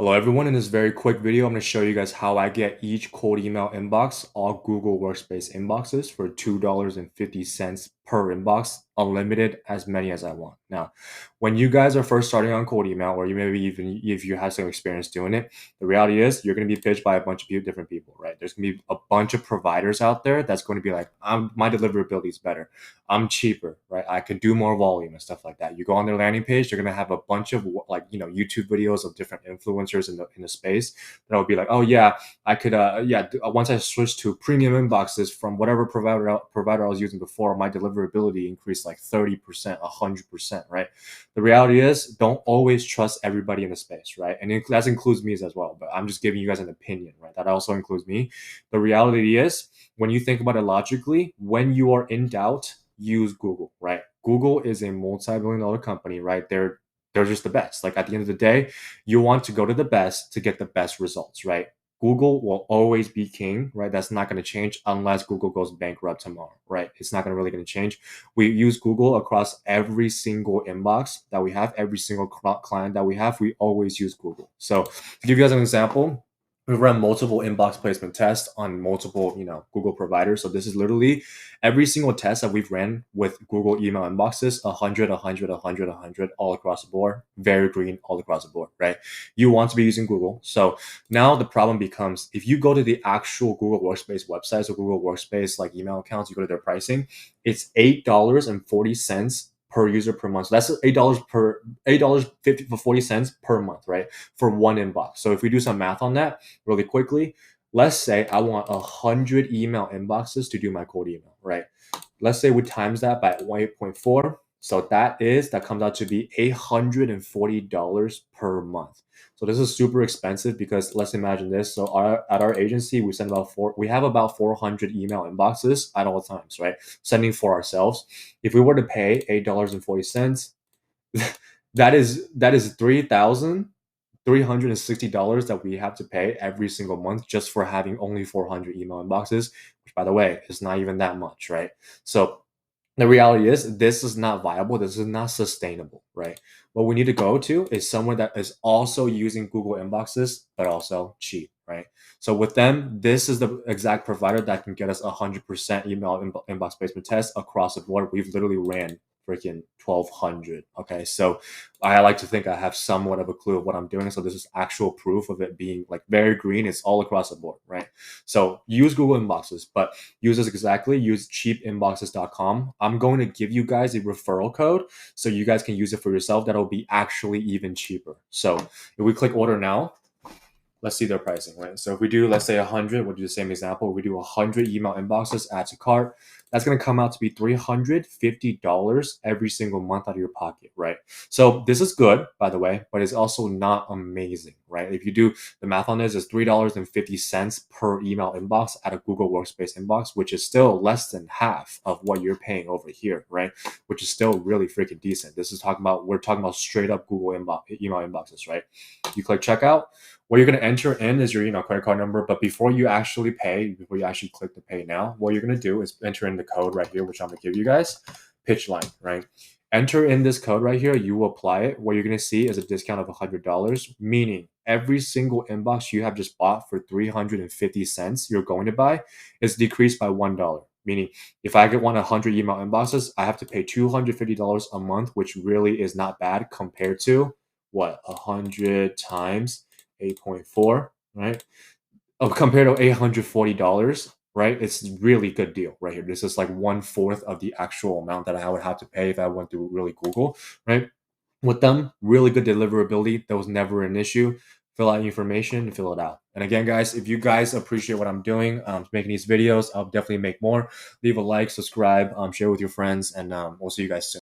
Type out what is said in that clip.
Hello everyone, in this very quick video, I'm going to show you guys how I get each cold email inbox, all Google Workspace inboxes for $2.50 per inbox, unlimited, as many as I want. Now, when you guys are first starting on cold email, or you maybe even if you have some experience doing it, the reality is you're going to be pitched by a bunch of different people, right? There's going to be a bunch of providers out there that's going to be like, my deliverability is better. I'm cheaper, right? I can do more volume and stuff like that. You go on their landing page, they're gonna have a bunch of YouTube videos of different influencers in the space that will be like, oh yeah, I could once I switched to premium inboxes from whatever provider I was using before, my deliverability increased like 30%, 100%, right? The reality is, don't always trust everybody in the space, right? And that includes me as well. But I'm just giving you guys an opinion, right? That also includes me. The reality is, when you think about it logically, when you are in doubt, use Google, right? Google is a multi-billion-dollar company, right? They're just the best. Like at the end of the day, you want to go to the best to get the best results, right? Google will always be king, right? That's not going to change unless Google goes bankrupt tomorrow, right? It's not going to change. We use Google across every single inbox that we have, every single client that we have. We always use Google. So to give you guys an example, we run multiple inbox placement tests on multiple, Google providers. So this is literally every single test that we've ran with Google email inboxes, 100, 100, 100, 100, all across the board, very green all across the board, right? You want to be using Google. So now the problem becomes, if you go to the actual Google Workspace websites or Google Workspace like email accounts, you go to their pricing, it's $8.40 per user per month. So that's $8.40 per month, right? For one inbox. So if we do some math on that really quickly, let's say I want 100 email inboxes to do my cold email, right? Let's say we times that by 8.4. So that comes out to be $840 per month. So this is super expensive because let's imagine this. So at our agency, we have about 400 email inboxes at all times, right? Sending for ourselves. If we were to pay $8.40, that is $3,360 that we have to pay every single month just for having only 400 email inboxes, which by the way is not even that much, right? So the reality is this is not viable. This is not sustainable, right? What we need to go to is someone that is also using Google inboxes, but also cheap, right? So with them, this is the exact provider that can get us 100% email inbox placement test across the board. We've literally ran freaking 1,200. Okay, so I like to think I have somewhat of a clue of what I'm doing. So this is actual proof of it being like very green. It's all across the board, right? So use Google inboxes, but use this exactly. Use cheapinboxes.com. I'm going to give you guys a referral code so you guys can use it for yourself. That'll be actually even cheaper. So if we click order now, let's see their pricing, right? So if we do, let's say 100, we'll do the same example. We do 100 email inboxes, add to cart. That's going to come out to be $350 every single month out of your pocket, right? So this is good, by the way, but it's also not amazing, right? If you do the math on this, it's $3.50 per email inbox at a Google Workspace inbox, which is still less than half of what you're paying over here, right? Which is still really freaking decent. We're talking about straight up Google email inboxes, right? You click checkout. What you're going to enter in is your credit card number. But before you actually click the pay now, what you're going to do is enter in the code right here, which I'm going to give you guys. Pitch line, right? Enter in this code right here. You will apply it. What you're going to see is a discount of $100, meaning every single inbox you have just bought for 350 cents you're going to buy is decreased by $1. Meaning, if I want 100 email inboxes, I have to pay $250 a month, which really is not bad compared to what 100 times 8.4, right? Compared to $840, right? It's a really good deal right here. This is like 1/4 of the actual amount that I would have to pay if I went through really Google, right? With them, really good deliverability. That was never an issue. Fill out information and fill it out. And again, guys, if you guys appreciate what I'm doing, making these videos, I'll definitely make more. Leave a like, subscribe, share with your friends, and we'll see you guys soon.